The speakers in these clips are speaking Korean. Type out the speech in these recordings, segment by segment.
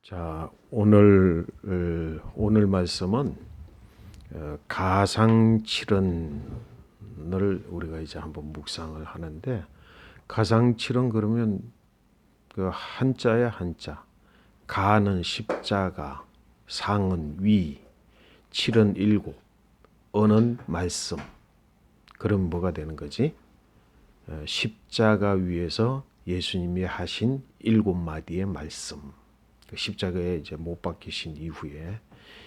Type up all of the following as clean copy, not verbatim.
자, 오늘 말씀은 가상칠언을 우리가 이제 한번 묵상을 하는데, 가상칠언 그러면 그 한자야 한자. 가는 십자가, 상은 위, 칠은 일곱, 언은 말씀. 그럼 뭐가 되는 거지? 십자가 위에서 예수님이 하신 일곱 마디의 말씀. 십자가에 이제 못 박히신 이후에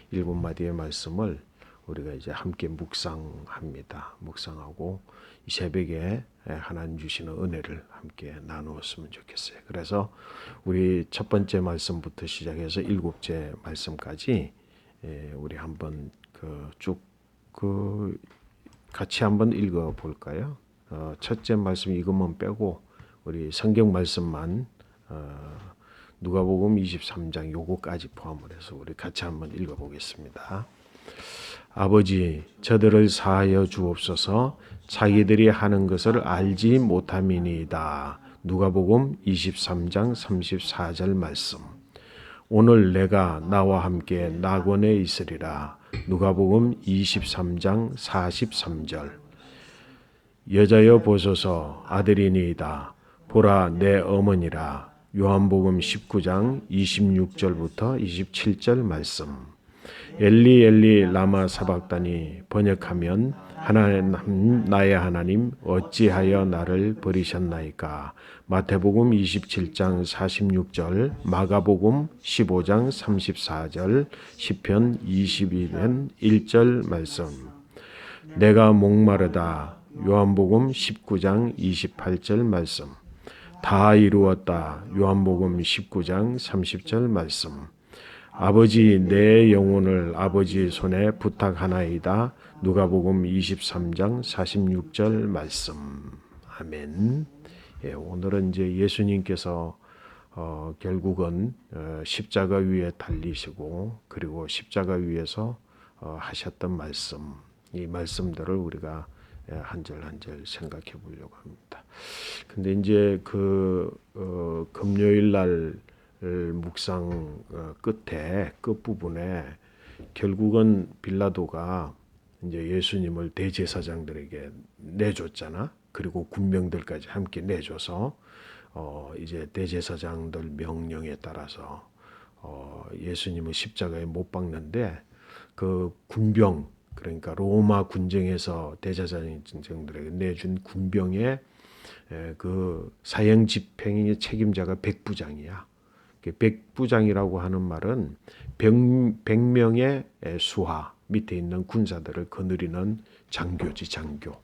일곱 마디의 말씀을 우리가 이제 함께 묵상합니다. 묵상하고 이 새벽에 하나님 주시는 은혜를 함께 나누었으면 좋겠어요. 그래서 우리 첫 번째 말씀부터 시작해서 일곱째 말씀까지 우리 한번 쭉 같이 한번 읽어 볼까요? 첫째 말씀 이것만 빼고 우리 성경 말씀만 누가복음 23장 요거까지 포함을 해서 우리 같이 한번 읽어보겠습니다. 아버지, 저들을 사하여 주옵소서. 자기들이 하는 것을 알지 못함이니이다. 누가복음 23장 34절 말씀. 오늘 내가 나와 함께 낙원에 있으리라. 누가복음 23장 43절. 여자여 보소서, 아들이니이다. 보라, 내 어머니라. 요한복음 19장 26절부터 27절 말씀. 엘리 엘리 라마 사박다니, 번역하면 하나님, 나의 하나님 어찌하여 나를 버리셨나이까. 마태복음 27장 46절, 마가복음 15장 34절, 시편 22편 1절 말씀. 내가 목마르다. 요한복음 19장 28절 말씀. 다 이루었다. 요한복음 19장 30절 말씀. 아버지, 내 영혼을 아버지의 손에 부탁하나이다. 누가복음 23장 46절 말씀. 아멘. 오늘은 이제 예수님께서 결국은 십자가 위에 달리시고 그리고 십자가 위에서 하셨던 말씀, 이 말씀들을 우리가 한 절 한 절 생각해 보려고 합니다. 근데 이제 금요일 날 묵상 끝부분에 결국은 빌라도가 이제 예수님을 대제사장들에게 내줬잖아. 그리고 군병들까지 함께 내줘서 이제 대제사장들 명령에 따라서 예수님을 십자가에 못 박는데 그 군병, 그러니까 로마 군정에서 대제사장들에게 내준 군병의 그 사형 집행의 책임자가 백부장이야. 백부장이라고 하는 말은 100명의 수하 밑에 있는 군사들을 거느리는 장교지, 장교.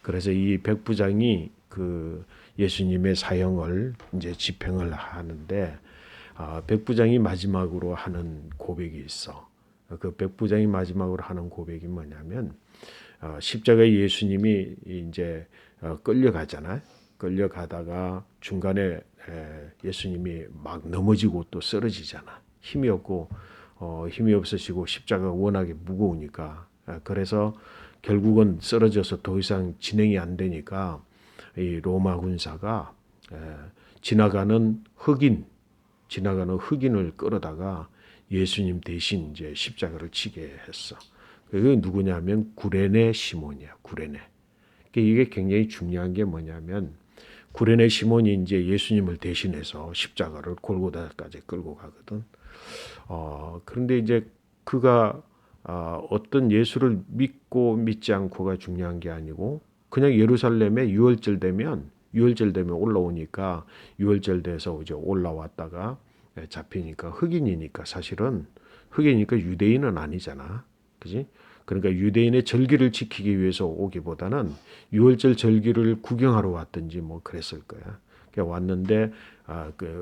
그래서 이 백부장이 그 예수님의 사형을 이제 집행을 하는데, 백부장이 마지막으로 하는 고백이 있어. 그 백부장이 마지막으로 하는 고백이 뭐냐면, 십자가에 예수님이 이제 끌려가잖아요. 끌려가다가 중간에 예수님이 막 넘어지고 또 쓰러지잖아. 힘이 없고 힘이 없어지고 십자가가 워낙에 무거우니까. 그래서 결국은 쓰러져서 더 이상 진행이 안 되니까 이 로마 군사가 지나가는 흑인을 끌어다가 예수님 대신 이제 십자가를 치게 했어. 그게 누구냐면 구레네 시몬이야. 구레네. 이게 굉장히 중요한 게 뭐냐면, 구레네 시몬이 이제 예수님을 대신해서 십자가를 골고다까지 끌고 가거든. 그런데 이제 그가 어떤 예수를 믿고 믿지 않고가 중요한 게 아니고, 그냥 예루살렘에 유월절 되면 올라오니까, 유월절 돼서 이제 올라왔다가 잡히니까 흑인이니까, 사실은 흑인이니까 유대인은 아니잖아. 그지? 그러니까 유대인의 절기를 지키기 위해서 오기보다는 유월절 절기를 구경하러 왔든지 뭐 그랬을 거야. 왔는데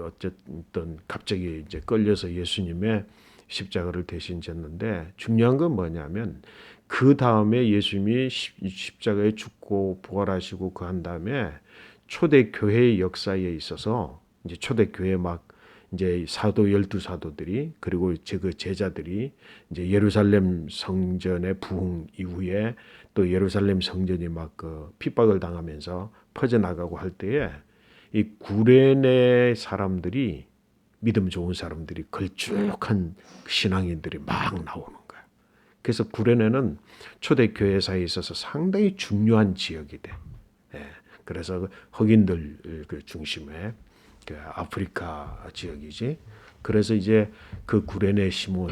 어쨌든 갑자기 이제 끌려서 예수님의 십자가를 대신 졌는데, 중요한 건 뭐냐면 그 다음에 예수님이 십자가에 죽고 부활하시고 그 한 다음에 초대 교회의 역사에 있어서 이제 초대 교회 막 이제 사도 12사도들이 그리고 그 제자들이 이제 예루살렘 성전의 부흥 이후에 또 예루살렘 성전이 막 핍박을 당하면서 퍼져나가고 할 때에 이 구레네 사람들이 믿음 좋은 사람들이 걸쭉한 신앙인들이 막 나오는 거야. 그래서 구레네는 초대교회사에 있어서 상당히 중요한 지역이 돼. 예. 그래서 흑인들 그 중심의 그 아프리카 지역이지. 그래서 이제 그 구레네 시몬,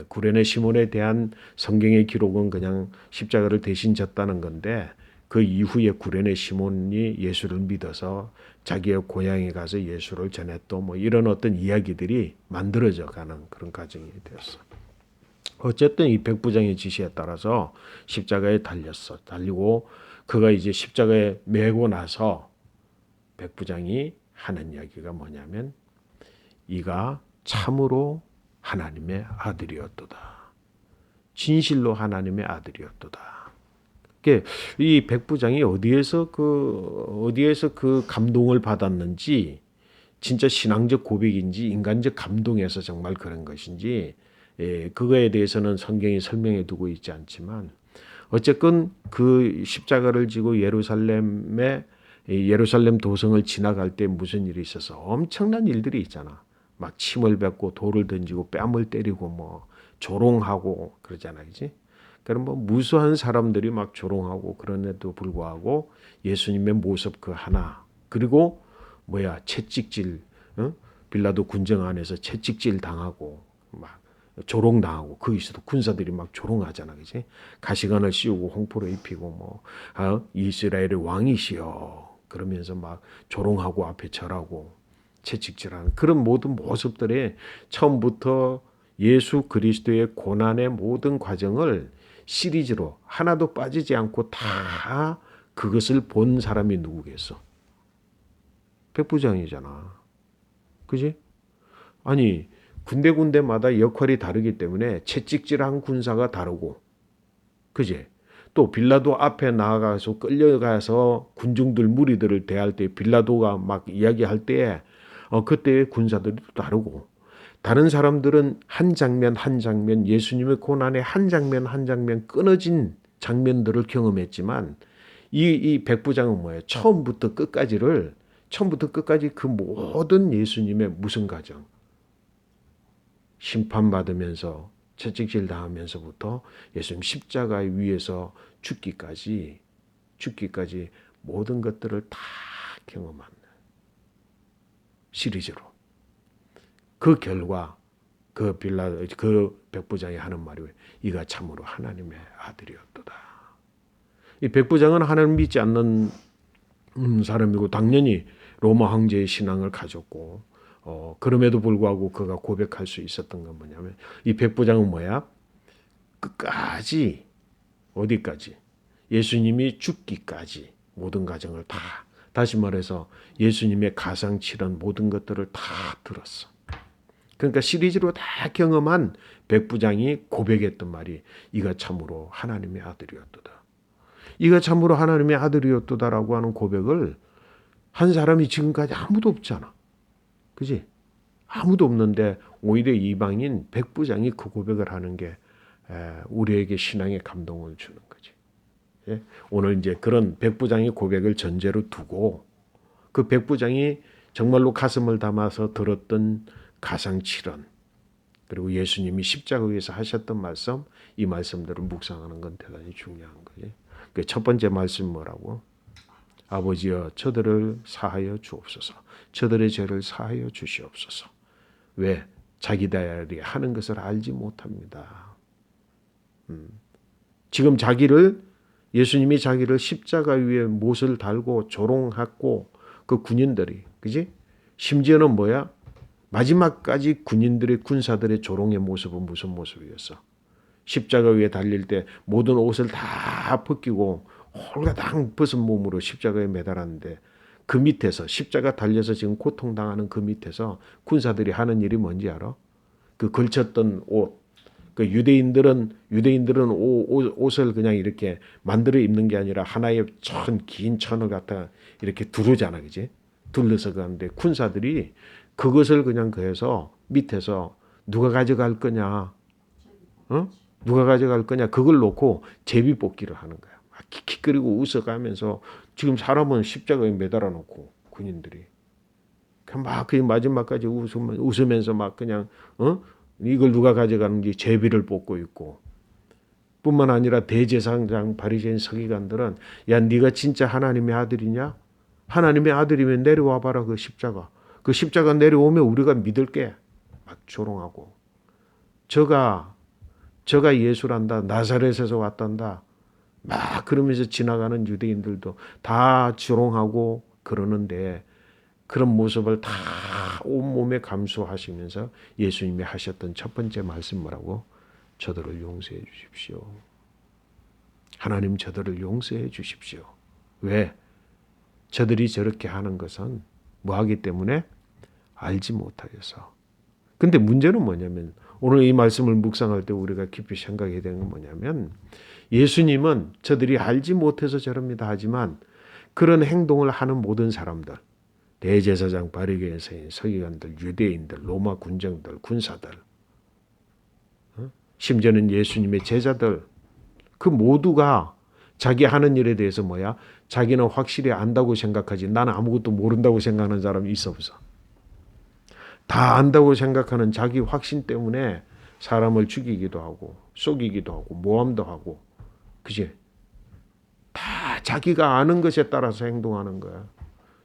구레네 시몬에 대한 성경의 기록은 그냥 십자가를 대신 졌다는 건데 그 이후에 구레네 시몬이 예수를 믿어서 자기의 고향에 가서 예수를 전했고 뭐 이런 어떤 이야기들이 만들어져 가는 그런 과정이 되었어. 어쨌든 이 백부장의 지시에 따라서 십자가에 달렸어. 달리고 그가 이제 십자가에 매고 나서 백부장이 하는 이야기가 뭐냐면 이가 참으로 하나님의 아들이었도다. 진실로 하나님의 아들이었도다. 이 백부장이 어디에서 그 감동을 받았는지 진짜 신앙적 고백인지 인간적 감동에서 정말 그런 것인지 그거에 대해서는 성경이 설명해 두고 있지 않지만 어쨌건 그 십자가를 지고 예루살렘 도성을 지나갈 때 무슨 일이 있어서 엄청난 일들이 있잖아. 막 침을 뱉고 돌을 던지고 뺨을 때리고 뭐 조롱하고 그러잖아, 그지? 그럼 뭐 무수한 사람들이 막 조롱하고 그런데도 불구하고 예수님의 모습 그 하나 그리고 채찍질, 빌라도 군정 안에서 채찍질 당하고 막 조롱 당하고 거기서도 군사들이 막 조롱하잖아, 그지? 가시관을 씌우고 홍포를 입히고 뭐 이스라엘의 왕이시여 그러면서 막 조롱하고 앞에 절하고 채찍질하는 그런 모든 모습들이 처음부터 예수 그리스도의 고난의 모든 과정을 시리즈로 하나도 빠지지 않고 다 그것을 본 사람이 누구겠어? 백부장이잖아. 그지? 아니 군데군데마다 역할이 다르기 때문에 채찍질한 군사가 다르고 그지? 또 빌라도 앞에 나아가서 끌려가서 군중들 무리들을 대할 때 빌라도가 막 이야기할 때 그때의 군사들이 다르고 다른 사람들은 한 장면 한 장면 예수님의 고난의 한 장면 한 장면 끊어진 장면들을 경험했지만 이 백부장은 뭐예요? 처음부터 끝까지 그 모든 예수님의 무슨 과정 심판받으면서 채찍질 당하면서부터 예수님 십자가 위에서 죽기까지 모든 것들을 다 경험한 시리즈로 그 결과 그 백부장이 하는 말이 이가 참으로 하나님의 아들이었도다. 이 백부장은 하나님 믿지 않는 사람이고 당연히 로마 황제의 신앙을 가졌고 그럼에도 불구하고 그가 고백할 수 있었던 건 뭐냐면 이 백부장은 끝까지 어디까지 예수님이 죽기까지 모든 과정을 다 다시 말해서 예수님의 가상 치른 모든 것들을 다 들었어. 그러니까 시리즈로 다 경험한 백부장이 고백했던 말이 이가 참으로 하나님의 아들이었도다. 이가 참으로 하나님의 아들이었도다라고 하는 고백을 한 사람이 지금까지 아무도 없잖아. 그지? 아무도 없는데 오히려 이방인 백부장이 그 고백을 하는 게 우리에게 신앙의 감동을 주는 거지. 예? 오늘 이제 그런 백부장의 고백을 전제로 두고 그 백부장이 정말로 가슴을 담아서 들었던 가상칠언 그리고 예수님이 십자가 위에서 하셨던 말씀 이 말씀들을 묵상하는 건 대단히 중요한 거지. 그 첫 번째 말씀 뭐라고? 아버지여 저들을 사하여 주옵소서. 저들의 죄를 사하여 주시옵소서. 왜? 자기들이 하는 것을 알지 못합니다. 지금 예수님이 자기를 십자가 위에 못을 달고 조롱했고 그 군인들이 그지? 심지어는 마지막까지 군사들의 조롱의 모습은 무슨 모습이었어? 십자가 위에 달릴 때 모든 옷을 다 벗기고 홀가당 벗은 몸으로 십자가에 매달았는데 그 밑에서 십자가 달려서 지금 고통당하는 그 밑에서 군사들이 하는 일이 뭔지 알아? 그 걸쳤던 옷. 그 유대인들은 옷을 그냥 이렇게 만들어 입는 게 아니라 하나의 긴 천을 갖다 이렇게 두르잖아, 그지? 둘러서 가는데 군사들이 그것을 그냥 그해서 밑에서 누가 가져갈 거냐, 누가 가져갈 거냐 그걸 놓고 제비뽑기를 하는 거야. 막 킥킥거리고 웃어가면서 지금 사람은 십자가에 매달아 놓고 군인들이 막 그 마지막까지 웃으면서 막 그냥 이걸 누가 가져가는지 제비를 뽑고 있고, 뿐만 아니라 대제사장 바리새인 서기관들은 야 네가 진짜 하나님의 아들이냐? 하나님의 아들이면 내려와 봐라 그 십자가. 그 십자가 내려오면 우리가 믿을게. 막 조롱하고. 저가 예수란다. 나사렛에서 왔단다. 막 그러면서 지나가는 유대인들도 다 조롱하고 그러는데 그런 모습을 다 온몸에 감수하시면서 예수님이 하셨던 첫 번째 말씀 뭐라고? 저들을 용서해 주십시오. 하나님 저들을 용서해 주십시오. 왜? 저들이 저렇게 하는 것은 뭐하기 때문에? 알지 못하여서. 근데 문제는 뭐냐면 오늘 이 말씀을 묵상할 때 우리가 깊이 생각해야 되는 건 뭐냐면 예수님은 저들이 알지 못해서 저럽니다 하지만 그런 행동을 하는 모든 사람들, 대제사장, 바리새인, 서기관들, 유대인들, 로마 군정들, 군사들, 심지어는 예수님의 제자들, 그 모두가 자기 하는 일에 대해서 뭐야? 자기는 확실히 안다고 생각하지 나는 아무것도 모른다고 생각하는 사람이 있어 없어? 다 안다고 생각하는 자기 확신 때문에 사람을 죽이기도 하고 속이기도 하고 모함도 하고, 그지? 다 자기가 아는 것에 따라서 행동하는 거야.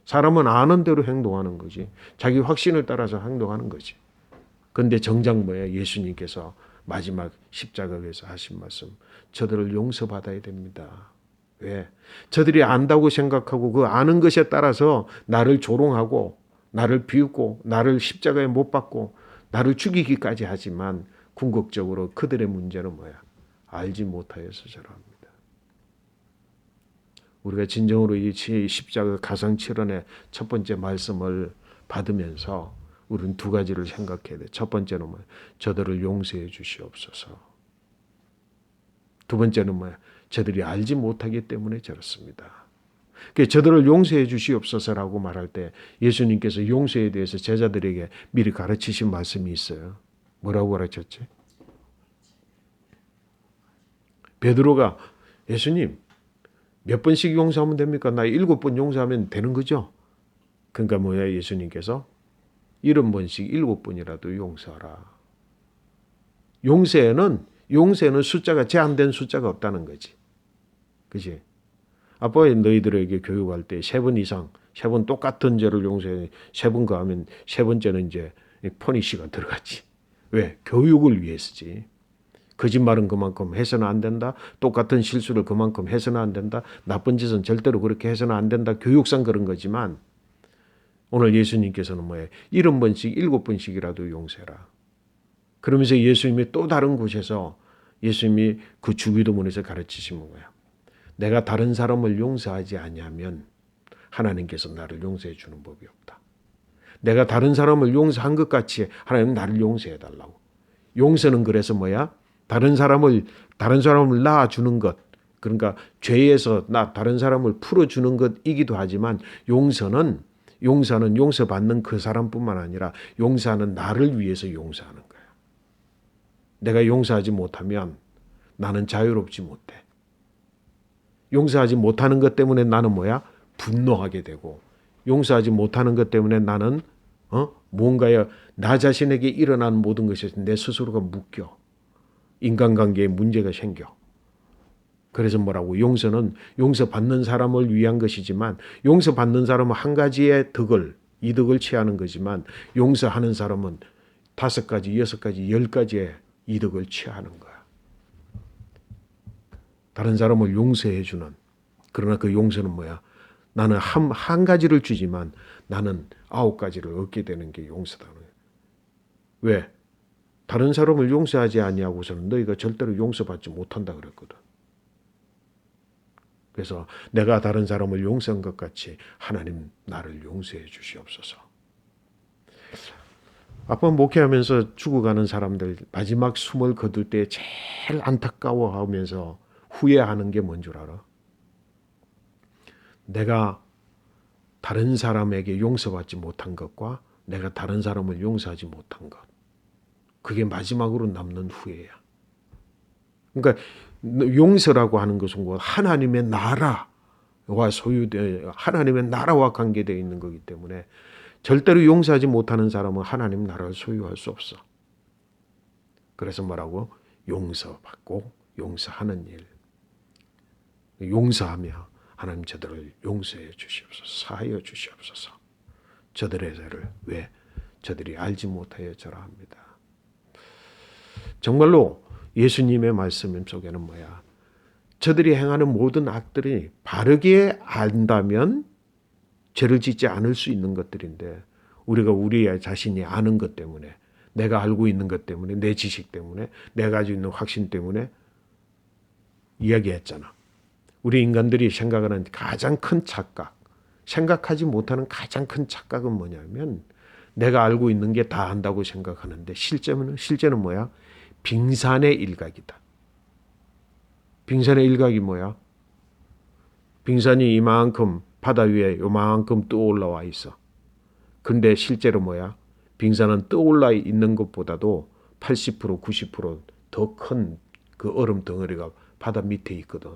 사람은 아는 대로 행동하는 거지. 자기 확신을 따라서 행동하는 거지. 그런데 정작 뭐야? 예수님께서 마지막 십자가에서 하신 말씀, 저들을 용서받아야 됩니다. 왜? 저들이 안다고 생각하고 그 아는 것에 따라서 나를 조롱하고 나를 비웃고 나를 십자가에 못 박고 나를 죽이기까지 하지만 궁극적으로 그들의 문제는 뭐야? 알지 못하여서 저러합니다. 우리가 진정으로 이 십자가 가상칠언의 첫 번째 말씀을 받으면서 우리는 두 가지를 생각해야 돼. 첫 번째는 뭐야? 저들을 용서해 주시옵소서. 두 번째는 뭐야? 저들이 알지 못하기 때문에 저렇습니다. 저들을 용서해 주시옵소서라고 말할 때 예수님께서 용서에 대해서 제자들에게 미리 가르치신 말씀이 있어요. 뭐라고 가르쳤지? 베드로가 예수님 몇 번씩 용서하면 됩니까? 나 7번 용서하면 되는 거죠? 그러니까 뭐야? 예수님께서 70번씩 7번이라도 용서하라. 용서에는 숫자가 제한된 숫자가 없다는 거지. 그치? 아빠 너희들에게 교육할 때 3번 이상, 3번 똑같은 죄를 용서해 3번 가하면 세 번째는 이제 퍼니시가 들어갔지. 왜? 교육을 위해서지. 거짓말은 그만큼 해서는 안 된다. 똑같은 실수를 그만큼 해서는 안 된다. 나쁜 짓은 절대로 그렇게 해서는 안 된다. 교육상 그런 거지만 오늘 예수님께서는 뭐예요? 70번씩 7번씩이라도 용서해라. 그러면서 예수님이 또 다른 곳에서 예수님이 그 주기도문에서 가르치시는 거야. 내가 다른 사람을 용서하지 아니하면 하나님께서 나를 용서해 주는 법이 없다. 내가 다른 사람을 용서한 것 같이 하나님은 나를 용서해 달라고. 용서는 그래서 뭐야? 다른 사람을 낳아주는 것, 그러니까 죄에서 다른 사람을 풀어주는 것이기도 하지만 용서는 용서받는 그 사람뿐만 아니라 용서하는 나를 위해서 용서하는 거야. 내가 용서하지 못하면 나는 자유롭지 못해. 용서하지 못하는 것 때문에 나는 뭐야? 분노하게 되고, 용서하지 못하는 것 때문에 나는 뭔가에 나 자신에게 일어난 모든 것이 내 스스로가 묶여. 인간관계에 문제가 생겨. 그래서 뭐라고? 용서는 용서받는 사람을 위한 것이지만 용서받는 사람은 한 가지의 이득을 취하는 거지만 용서하는 사람은 5가지, 6가지, 10가지의 이득을 취하는 거야. 다른 사람을 용서해 주는, 그러나 그 용서는 뭐야? 나는 한 가지를 주지만 나는 9가지를 얻게 되는 게 용서다. 왜? 다른 사람을 용서하지 아니하고서는 너희가 절대로 용서받지 못한다 그랬거든. 그래서 내가 다른 사람을 용서한 것 같이 하나님 나를 용서해 주시옵소서. 아빠 목회하면서 죽어가는 사람들 마지막 숨을 거둘 때 제일 안타까워하면서 후회하는 게 뭔 줄 알아? 내가 다른 사람에게 용서받지 못한 것과 내가 다른 사람을 용서하지 못한 것. 그게 마지막으로 남는 후회야. 그러니까 용서라고 하는 것은 하나님의 나라와 하나님의 나라와 관계되어 있는 거기 때문에 절대로 용서하지 못하는 사람은 하나님 나라를 소유할 수 없어. 그래서 뭐라고? 용서받고 용서하는 일. 용서하며 하나님 저들을 용서해 주시옵소서. 사하여 주시옵소서. 저들의 죄를 왜? 저들이 알지 못하여 저러합니다. 정말로 예수님의 말씀 속에는 뭐야? 저들이 행하는 모든 악들이 바르게 안다면 죄를 짓지 않을 수 있는 것들인데 우리가 우리 자신이 아는 것 때문에 내가 알고 있는 것 때문에 내 지식 때문에 내가 가지고 있는 확신 때문에 이야기했잖아. 우리 인간들이 생각하는 가장 큰 착각, 생각하지 못하는 가장 큰 착각은 뭐냐면 내가 알고 있는 게 다 안다고 생각하는데 실제는 뭐야? 빙산의 일각이다. 빙산의 일각이 뭐야? 빙산이 이만큼 바다 위에 요만큼 떠올라와 있어. 근데 실제로 뭐야? 빙산은 떠올라 있는 것보다도 80%, 90%더 큰 그 얼음 덩어리가 바다 밑에 있거든.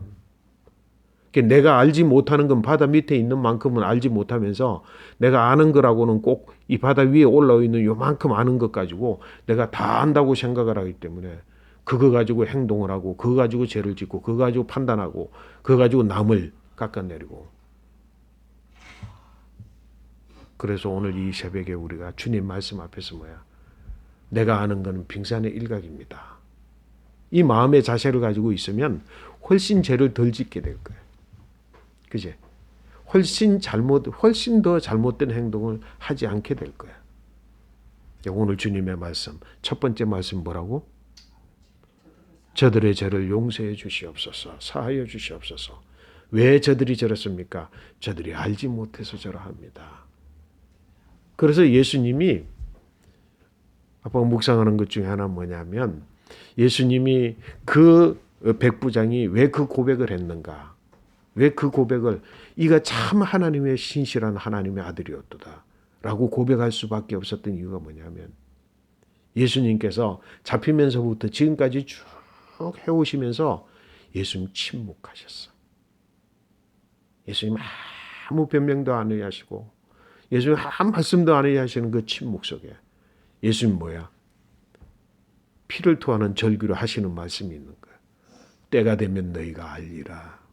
내가 알지 못하는 건 바다 밑에 있는 만큼은 알지 못하면서 내가 아는 거라고는 꼭 이 바다 위에 올라와 있는 요만큼 아는 것 가지고 내가 다 안다고 생각을 하기 때문에 그거 가지고 행동을 하고 그거 가지고 죄를 짓고 그거 가지고 판단하고 그거 가지고 남을 깎아내리고. 그래서 오늘 이 새벽에 우리가 주님 말씀 앞에서 뭐야? 내가 아는 것은 빙산의 일각입니다. 이 마음의 자세를 가지고 있으면 훨씬 죄를 덜 짓게 될 거야. 그지? 훨씬 더 잘못된 행동을 하지 않게 될 거야. 오늘 주님의 말씀, 첫 번째 말씀 뭐라고? 저들의 죄를 용서해 주시옵소서, 사하여 주시옵소서. 왜 저들이 저렇습니까? 저들이 알지 못해서 저러합니다. 그래서 예수님이 아빠가 묵상하는 것 중에 하나 뭐냐면 예수님이 그 백부장이 왜 그 고백을 했는가? 왜 그 고백을 이가 참 하나님의 신실한 하나님의 아들이었도다 라고 고백할 수밖에 없었던 이유가 뭐냐면 예수님께서 잡히면서부터 지금까지 쭉 해오시면서 예수님 침묵하셨어. 예수님 아무 변명도 안 하시고 예수님 한 말씀도 안 하시는 그 침묵 속에 예수님 뭐야? 피를 토하는 절규로 하시는 말씀이 있는 거야. 때가 되면 너희가 알리라.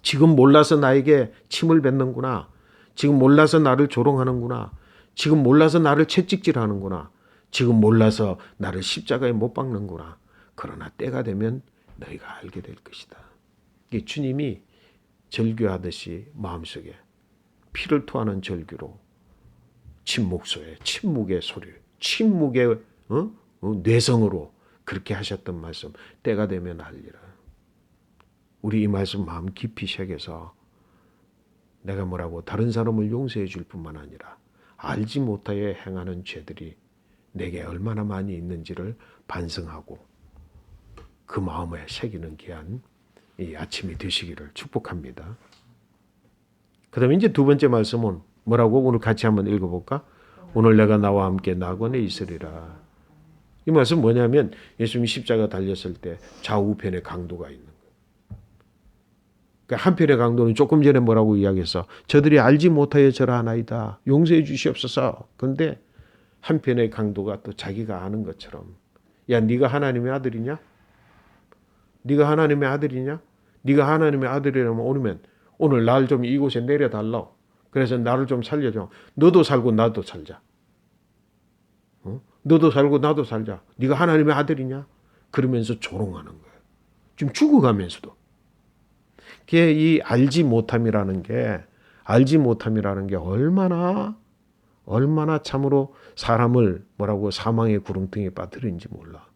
지금 몰라서 나에게 침을 뱉는구나. 지금 몰라서 나를 조롱하는구나. 지금 몰라서 나를 채찍질하는구나. 지금 몰라서 나를 십자가에 못 박는구나. 그러나 때가 되면 너희가 알게 될 것이다. 이게 주님이 절규하듯이 마음속에 피를 토하는 절규로 침묵소에 침묵의 소리, 침묵의 뇌성으로 그렇게 하셨던 말씀. 때가 되면 알리라. 우리 이 말씀 마음 깊이 새겨서 내가 뭐라고 다른 사람을 용서해 줄 뿐만 아니라 알지 못하여 행하는 죄들이 내게 얼마나 많이 있는지를 반성하고 그 마음에 새기는 귀한 이 아침이 되시기를 축복합니다. 그 다음에 이제 두 번째 말씀은 뭐라고 오늘 같이 한번 읽어볼까? 오늘 내가 나와 함께 낙원에 있으리라. 이 말씀 뭐냐면 예수님이 십자가 달렸을 때 좌우편에 강도가 있는 거예요. 그러니까 한편의 강도는 조금 전에 뭐라고 이야기했어? 저들이 알지 못하여 저러하나이다. 용서해 주시옵소서. 그런데 한편의 강도가 또 자기가 아는 것처럼 야 네가 하나님의 아들이냐? 네가 하나님의 아들이냐? 네가 하나님의 아들이라면 오늘 날 좀 이곳에 내려달라. 그래서 나를 좀 살려줘. 너도 살고 나도 살자. 너도 살고 나도 살자. 네가 하나님의 아들이냐? 그러면서 조롱하는 거예요. 지금 죽어가면서도. 이 알지 못함이라는 게 얼마나 참으로 사람을 뭐라고 사망의 구렁텅이에 빠뜨리는지 몰라.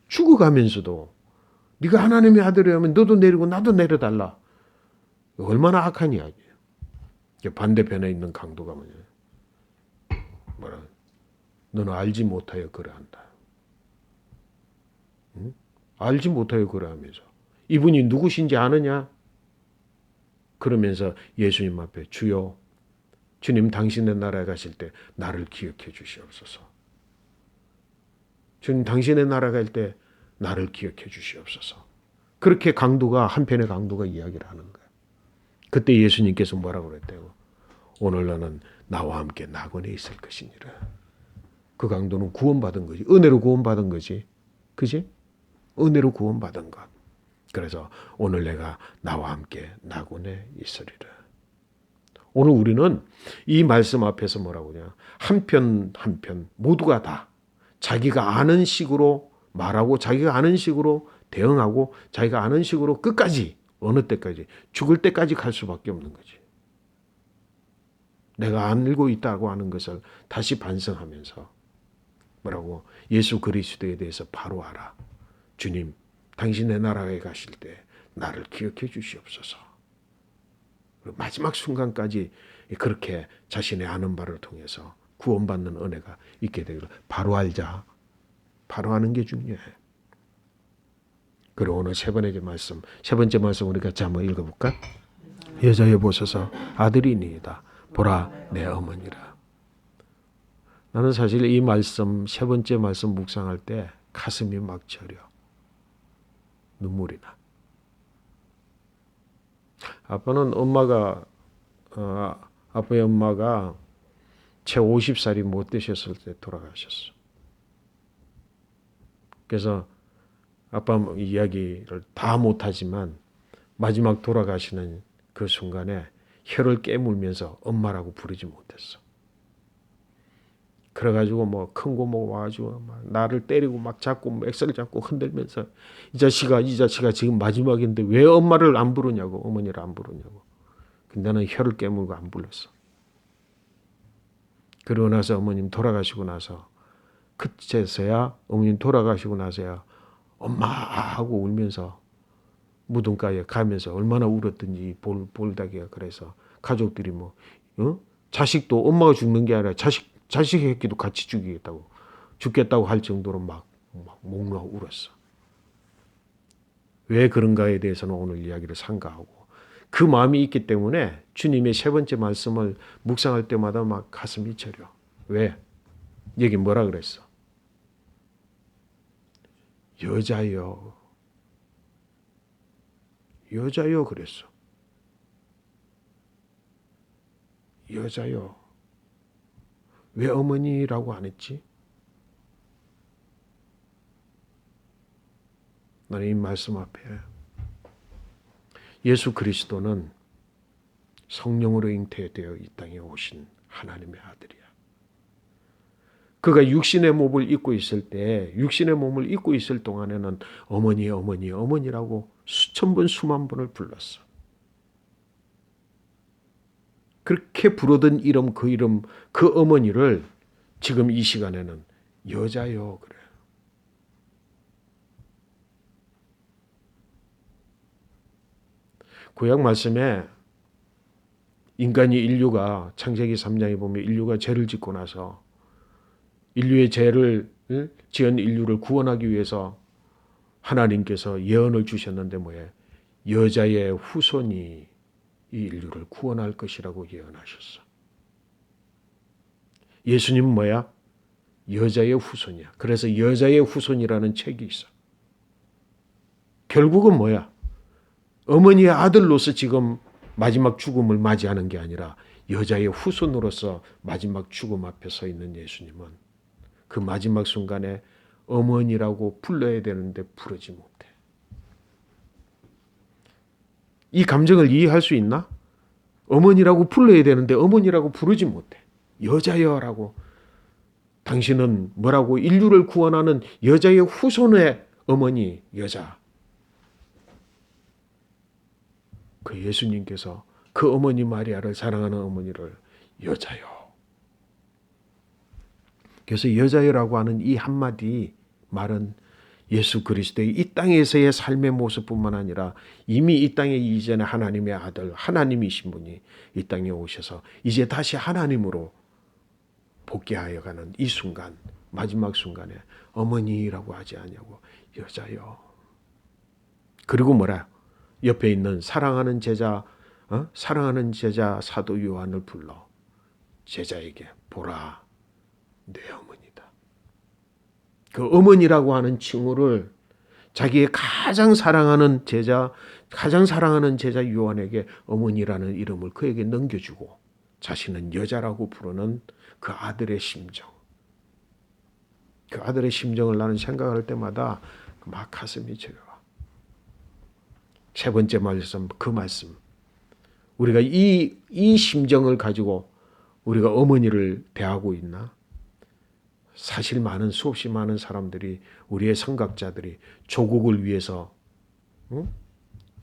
죽어가면서도 네가 하나님의 아들이라면 너도 내리고 나도 내려달라. 얼마나 악한 이야기예요. 반대편에 있는 강도가 뭐냐? 너는 알지 못하여 그러한다. 응? 알지 못하여 그러하면서 이분이 누구신지 아느냐? 그러면서 예수님 앞에 주여 주님 당신의 나라에 가실 때 나를 기억해 주시옵소서. 주님 당신의 나라에 갈 때 나를 기억해 주시옵소서. 그렇게 한편의 강도가 이야기를 하는 거예요. 그때 예수님께서 뭐라고 그랬대요? 오늘 너는 나와 함께 낙원에 있을 것이니라. 그 강도는 구원받은 거지. 은혜로 구원받은 거지. 그지? 은혜로 구원받은 것. 그래서 오늘 내가 나와 함께 낙원에 있으리라. 오늘 우리는 이 말씀 앞에서 뭐라고 하냐. 한편 한편 모두가 다 자기가 아는 식으로 말하고 자기가 아는 식으로 대응하고 자기가 아는 식으로 끝까지 어느 때까지 죽을 때까지 갈 수밖에 없는 거지. 내가 알고 있다고 하는 것을 다시 반성하면서 뭐라고 예수 그리스도에 대해서 바로 알아. 주님, 당신의 나라에 가실 때 나를 기억해 주시옵소서. 마지막 순간까지 그렇게 자신의 아는 바를 통해서 구원받는 은혜가 있게 되기를 바로 알자. 바로 아는 게 중요해. 그리고 오늘 세 번째 말씀 우리 같이 한번 읽어볼까? 여자여 보소서 아들이니이다. 보라 내 어머니라. 나는 사실 이 말씀 세 번째 말씀 묵상할 때 가슴이 막 저려. 눈물이 나. 아빠의 엄마가 채 50살이 못 되셨을 때 돌아가셨어. 그래서 아빠 이야기를 다 못하지만 마지막 돌아가시는 그 순간에 혀를 깨물면서 엄마라고 부르지 못했어. 그래가지고 뭐 큰 고모 와가지고 막 나를 때리고 막 잡고 액살 잡고 흔들면서 이 자식아 지금 마지막인데 왜 엄마를 안 부르냐고 어머니를 안 부르냐고. 근데 나는 혀를 깨물고 안 불렀어. 그러고 나서 어머님 돌아가시고 나서 그때서야 어머님 돌아가시고 나서야 엄마 하고 울면서 무덤가에 가면서 얼마나 울었든지 볼다기가 그래서 가족들이 뭐 자식도 엄마가 죽는 게 아니라 자식 새끼도 같이 죽겠다고 할 정도로 막 목놓아 울었어. 왜 그런가에 대해서는 오늘 이야기를 삼가하고 그 마음이 있기 때문에 주님의 세 번째 말씀을 묵상할 때마다 막 가슴이 저려. 왜? 여기 뭐라 그랬어? 여자여 그랬어. 여자여. 왜 어머니라고 안 했지? 나는 이 말씀 앞에 예수 그리스도는 성령으로 잉태되어 이 땅에 오신 하나님의 아들이야. 그가 육신의 몸을 입고 있을 동안에는 어머니라고 수천 번 수만 번을 불렀어. 그렇게 부르던 이름 그 어머니를 지금 이 시간에는 여자여 그래. 구약 말씀에 인류가 창세기 3장에 보면 인류가 죄를 짓고 나서 인류의 죄를 지은 인류를 구원하기 위해서 하나님께서 예언을 주셨는데 뭐예요? 여자의 후손이 이 인류를 구원할 것이라고 예언하셨어. 예수님은 뭐야? 여자의 후손이야. 그래서 여자의 후손이라는 책이 있어. 결국은 뭐야? 어머니의 아들로서 지금 마지막 죽음을 맞이하는 게 아니라 여자의 후손으로서 마지막 죽음 앞에 서 있는 예수님은 그 마지막 순간에 어머니라고 불러야 되는데 부르지 못해. 이 감정을 이해할 수 있나? 어머니라고 불러야 되는데 어머니라고 부르지 못해. 여자여라고. 당신은 뭐라고? 인류를 구원하는 여자의 후손의 어머니, 여자. 그 예수님께서 그 어머니 마리아를 사랑하는 어머니를 여자여. 그래서 여자여라고 하는 이 한마디 말은 예수 그리스도의 이 땅에서의 삶의 모습뿐만 아니라 이미 이 땅에 이전에 하나님의 아들, 하나님이신 분이 이 땅에 오셔서 이제 다시 하나님으로 복귀하여 가는 이 순간, 마지막 순간에 어머니라고 하지 않냐고, 여자여. 그리고 뭐라? 옆에 있는 사랑하는 제자 사도 요한을 불러 제자에게 보라, 내 어머니다. 그 어머니라고 하는 칭호를 자기의 가장 사랑하는 제자 요한에게 어머니라는 이름을 그에게 넘겨주고 자신은 여자라고 부르는 그 아들의 심정. 그 아들의 심정을 나는 생각할 때마다 막 가슴이 저려와. 세 번째 말씀, 그 말씀. 우리가 이 심정을 가지고 우리가 어머니를 대하고 있나? 사실 수없이 많은 사람들이, 우리의 선각자들이 조국을 위해서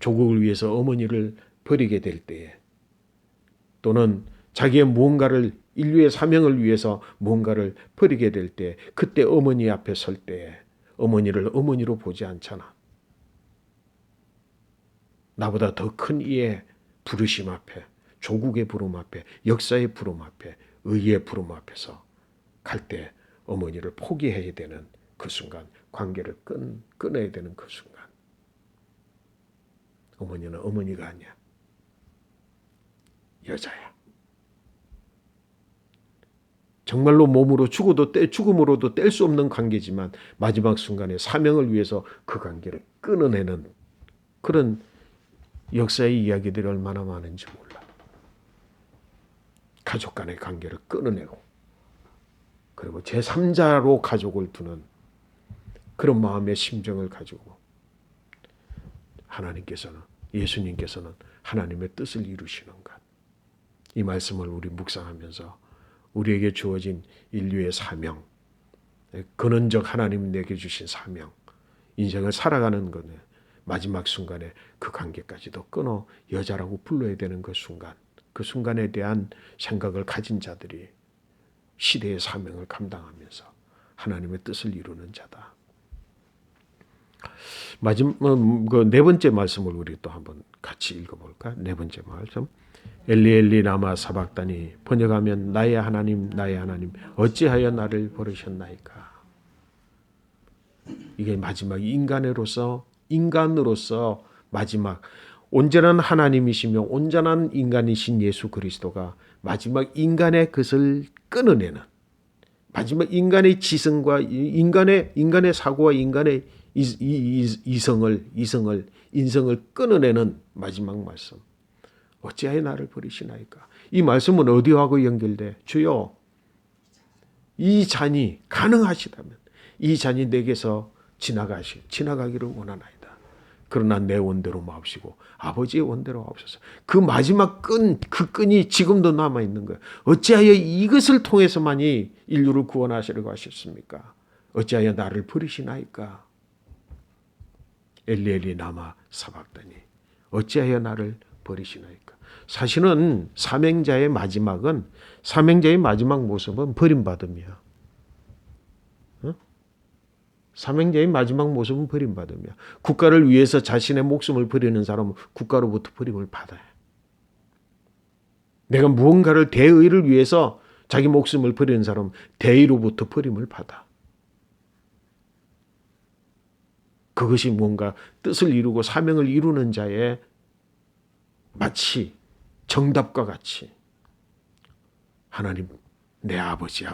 어머니를 버리게 될 때에, 또는 자기의 무언가를, 인류의 사명을 위해서 무언가를 버리게 될 때, 그때 어머니 앞에 설 때에 어머니를 어머니로 보지 않잖아. 나보다 더 큰 이의 부르심 앞에, 조국의 부름 앞에, 역사의 부름 앞에, 의의 부름 앞에서 갈 때 어머니를 포기해야 되는 그 순간, 관계를 끊어야 되는 그 순간, 어머니는 어머니가 아니야. 여자야. 정말로 몸으로 죽음으로도 뗄 수 없는 관계지만 마지막 순간에 사명을 위해서 그 관계를 끊어내는 그런 역사의 이야기들이 얼마나 많은지 몰라. 가족 간의 관계를 끊어내고, 그리고 제3자로 가족을 두는 그런 마음의 심정을 가지고 하나님께서는, 예수님께서는 하나님의 뜻을 이루시는 것. 이 말씀을 우리 묵상하면서 우리에게 주어진 인류의 사명, 근원적 하나님 내게 주신 사명, 인생을 살아가는 것에 마지막 순간에 그 관계까지도 끊어 여자라고 불러야 되는 그 순간, 그 순간에 대한 생각을 가진 자들이 시대의 사명을 감당하면서 하나님의 뜻을 이루는 자다. 마지막 그 네 번째 말씀을 우리 또 한번 같이 읽어볼까? 네 번째 말씀. 엘리 엘리 라마 사박다니, 번역하면 나의 하나님 나의 하나님 어찌하여 나를 버리셨나이까. 이게 마지막 인간으로서 마지막 온전한 하나님이시며 온전한 인간이신 예수 그리스도가 마지막 인간의 것을 끊어내는, 마지막 인간의 지성과 인간의 사고와 인간의 인성을 끊어내는 마지막 말씀. 어찌하여 나를 버리시나이까. 이 말씀은 어디하고 연결돼? 주여, 이 잔이 가능하시다면 이 잔이 내게서 지나가기를 원하나이다. 그러나 내 원대로 마옵시고 아버지의 원대로 하옵소서. 그 마지막 그 끈이 지금도 남아있는 거예요. 어찌하여 이것을 통해서만이 인류를 구원하시려고 하셨습니까? 어찌하여 나를 버리시나이까. 엘리 엘리 라마 사박다니, 어찌하여 나를 버리시나이까. 사실은 사명자의 마지막 모습은 버림받음이야. 사명자의 마지막 모습은 버림받음이야. 국가를 위해서 자신의 목숨을 버리는 사람은 국가로부터 버림을 받아요. 내가 무언가를 대의를 위해서 자기 목숨을 버리는 사람은 대의로부터 버림을 받아. 그것이 뭔가 뜻을 이루고 사명을 이루는 자의 마치 정답과 같이, 하나님 내 아버지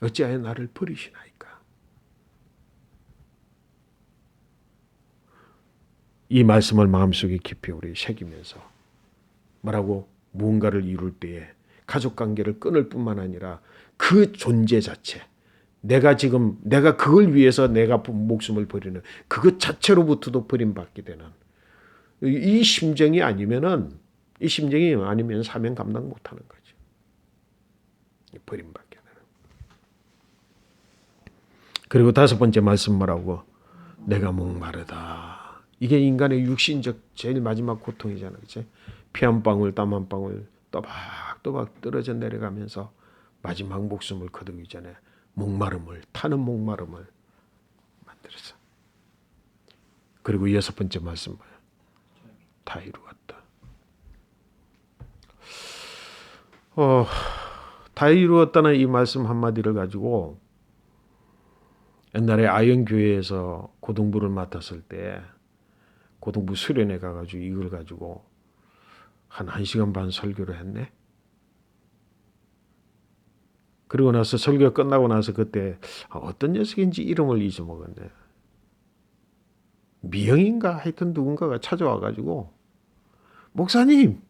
어찌하여 나를 버리시나이까. 이 말씀을 마음속에 깊이 우리 새기면서 뭐라고, 무언가를 이룰 때에 가족관계를 끊을 뿐만 아니라 그 존재 자체, 내가 그걸 위해서 내가 목숨을 버리는 그것 자체로부터도 버림받게 되는 이 심정이 아니면 사명 감당 못하는 거지. 버림받게 되는. 그리고 다섯 번째 말씀 뭐라고? 내가 목마르다. 이게 인간의 육신적 제일 마지막 고통이잖아, 그렇지? 피 한 방울, 땀 한 방울 또박또박 떨어져 내려가면서 마지막 목숨을 거두기 전에 타는 목마름을 만들었어. 그리고 여섯 번째 말씀 뭐야? 다 이루었다. 다 이루었다는 이 말씀 한마디를 가지고 옛날에 아현교회에서 고등부를 맡았을 때 고등부 수련회 가가지고 이걸 가지고 한 1시간 반 설교를 했네. 그리고 나서 설교 끝나고 나서 그때 어떤 녀석인지 이름을 잊어먹었네. 미영인가 하여튼 누군가가 찾아와가지고 목사님,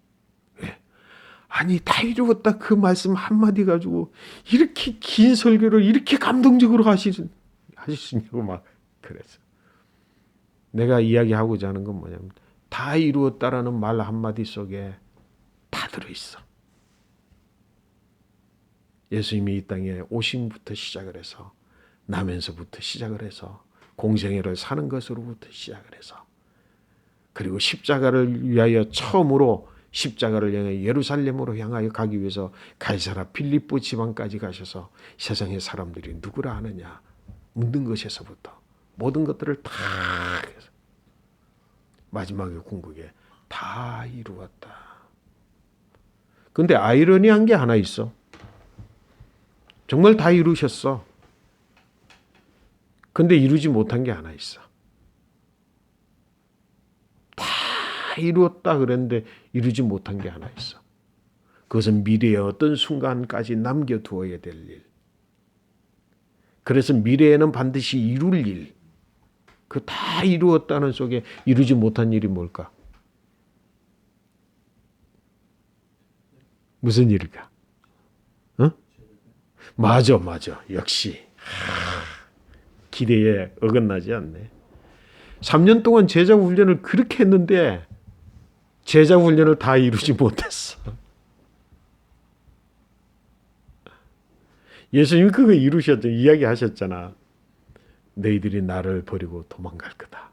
아니 다 이루었다 그 말씀 한마디 가지고 이렇게 긴 설교를 이렇게 감동적으로 하실 수 있냐고 막 그랬어. 내가 이야기하고자 하는 건 뭐냐면 다 이루었다라는 말 한마디 속에 다 들어있어. 예수님이 이 땅에 오심부터 시작을 해서 나면서부터 시작을 해서 공생애를 사는 것으로부터 시작을 해서 그리고 십자가를 위하여 처음으로 십자가를 향해 예루살렘으로 향하여 가기 위해서 갈사라 빌립보 지방까지 가셔서 세상의 사람들이 누구라 하느냐 묻는 것에서부터 모든 것들을 다 해서 마지막에 궁극에 다 이루었다. 근데 아이러니한 게 하나 있어. 정말 다 이루셨어. 근데 이루지 못한 게 하나 있어. 다 이루었다 그랬는데 이루지 못한 게 하나 있어. 그것은 미래의 어떤 순간까지 남겨두어야 될 일. 그래서 미래에는 반드시 이룰 일. 그 다 이루었다는 속에 이루지 못한 일이 뭘까? 무슨 일일까? 어? 맞아. 역시. 기대에 어긋나지 않네. 3년 동안 제자 훈련을 그렇게 했는데 제자 훈련을 다 이루지 못했어. 예수님이 그거 이루셨죠. 이야기하셨잖아. 너희들이 나를 버리고 도망갈 거다.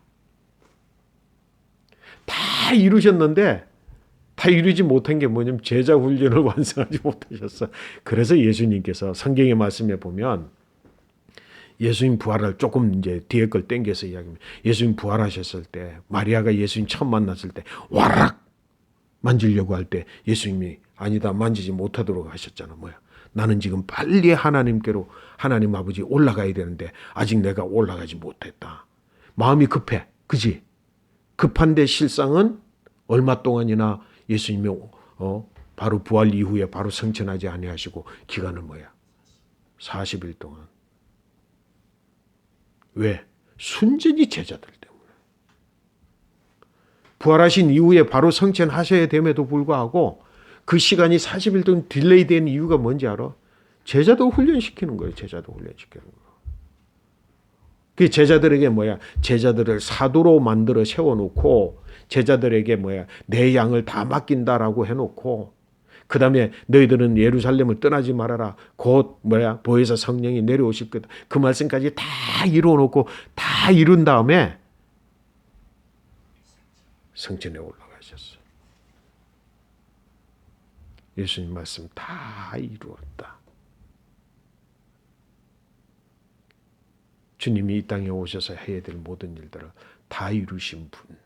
다 이루셨는데 다 이루지 못한 게 뭐냐면 제자 훈련을 완성하지 못하셨어. 그래서 예수님께서 성경의 말씀에 보면 예수님 부활을 조금 이제 뒤에 걸 땡겨서 이야기합니다. 예수님 부활하셨을 때 마리아가 예수님 처음 만났을 때 와락 만지려고 할 때 예수님이 아니다 만지지 못하도록 하셨잖아. 뭐야? 나는 지금 빨리 하나님께로 하나님 아버지 올라가야 되는데 아직 내가 올라가지 못했다. 마음이 급해. 그지? 급한데 실상은 얼마 동안이나 예수님이 바로 부활 이후에 바로 성천하지 아니하시고 기간은 뭐야? 40일 동안. 왜? 순전히 제자들 때문에. 부활하신 이후에 바로 성천하셔야 됨에도 불구하고 그 시간이 40일 동안 딜레이 된 이유가 뭔지 알아? 제자도 훈련시키는 거예요. 제자도 훈련시키는 거. 그 제자들에게 뭐야? 제자들을 사도로 만들어 세워놓고 제자들에게 뭐야? 내 양을 다 맡긴다라고 해놓고 그 다음에 너희들은 예루살렘을 떠나지 말아라. 곧 뭐야? 보혜사 성령이 내려오실 거다. 그 말씀까지 다 이루어놓고 다 이룬 다음에 성전에 올라가셨어. 예수님 말씀 다 이루었다. 주님이 이 땅에 오셔서 해야 될 모든 일들을 다 이루신 분.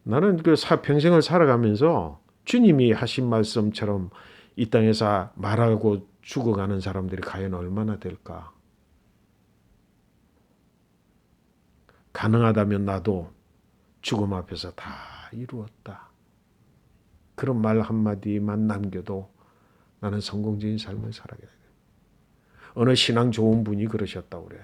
나는 그 평생을 살아가면서 주님이 하신 말씀처럼 이 땅에서 말하고 죽어가는 사람들이 과연 얼마나 될까? 가능하다면 나도 죽음 앞에서 다 이루었다. 그런 말 한마디만 남겨도 나는 성공적인 삶을 살아가야 돼. 어느 신앙 좋은 분이 그러셨다고 그래.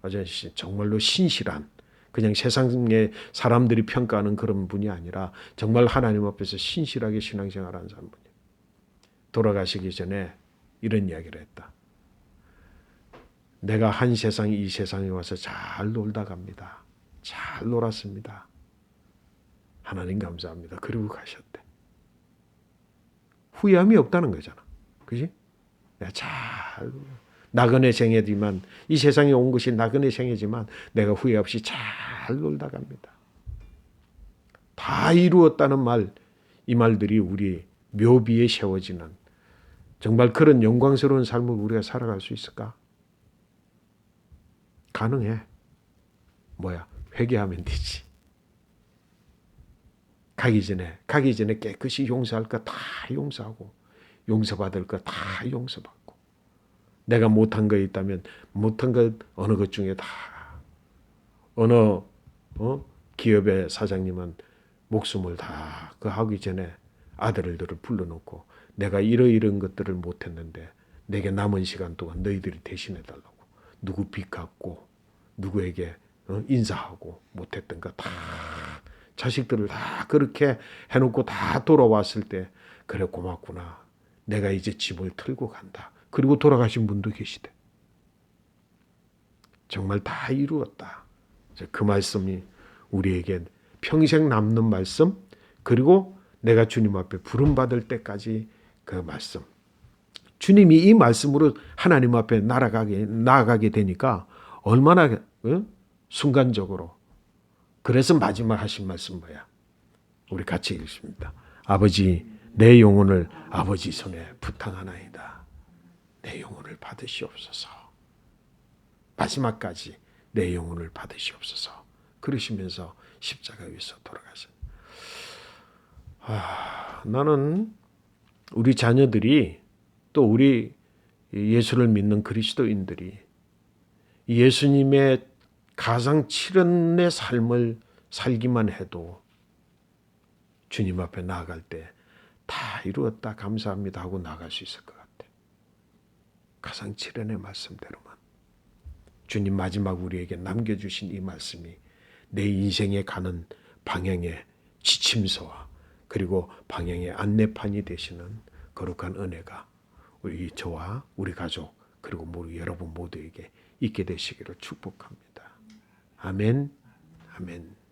아저씨 정말로 신실한 그냥 세상의 사람들이 평가하는 그런 분이 아니라 정말 하나님 앞에서 신실하게 신앙생활하는 사람이에요. 돌아가시기 전에 이런 이야기를 했다. 내가 한 세상 이 세상에 와서 잘 놀다 갑니다. 잘 놀았습니다. 하나님 감사합니다. 그리고 가셨대. 후회함이 없다는 거잖아. 그지? 내가 잘 나그네 생애지만 이 세상에 온 것이 나그네 생애지만 내가 후회 없이 잘 놀다 갑니다. 다 이루었다는 말, 이 말들이 우리 묘비에 세워지는 정말 그런 영광스러운 삶을 우리가 살아갈 수 있을까? 가능해. 뭐야? 회개하면 되지. 가기 전에 깨끗이 용서할 거 다 용서하고 용서받을 거 다 용서받고 내가 못한 거 있다면 못한 것 어느 것 중에 다 어느 기업의 사장님은 목숨을 다 그 하기 전에 아들들을 불러놓고 내가 이런 것들을 못했는데 내게 남은 시간 동안 너희들이 대신해달라고 누구 빚 갚고 누구에게 인사하고 못했던 거 다 자식들을 다 그렇게 해놓고 다 돌아왔을 때 그래 고맙구나. 내가 이제 집을 털고 간다. 그리고 돌아가신 분도 계시대. 정말 다 이루었다. 그 말씀이 우리에게 평생 남는 말씀, 그리고 내가 주님 앞에 부름받을 때까지 그 말씀. 주님이 이 말씀으로 하나님 앞에 나아가게 되니까 얼마나 순간적으로. 그래서 마지막 하신 말씀 뭐야? 우리 같이 읽습니다. 아버지, 내 영혼을 아버지 손에 부탁하나이다. 내 영혼을 받으시옵소서. 마지막까지 내 영혼을 받으시옵소서. 그러시면서 십자가 위에서 돌아가신. 나는 우리 자녀들이 또 우리 예수를 믿는 그리스도인들이 예수님의 가장 치른의 삶을 살기만 해도 주님 앞에 나아갈 때 다 이루었다 감사합니다 하고 나갈 수 있을 것 같아. 가장 치른의 말씀대로만. 주님 마지막 우리에게 남겨주신 이 말씀이 내 인생에 가는 방향의 지침서와 그리고 방향의 안내판이 되시는 거룩한 은혜가 저와 우리 가족 그리고 여러분 모두에게 있게 되시기를 축복합니다. 아멘. 아멘.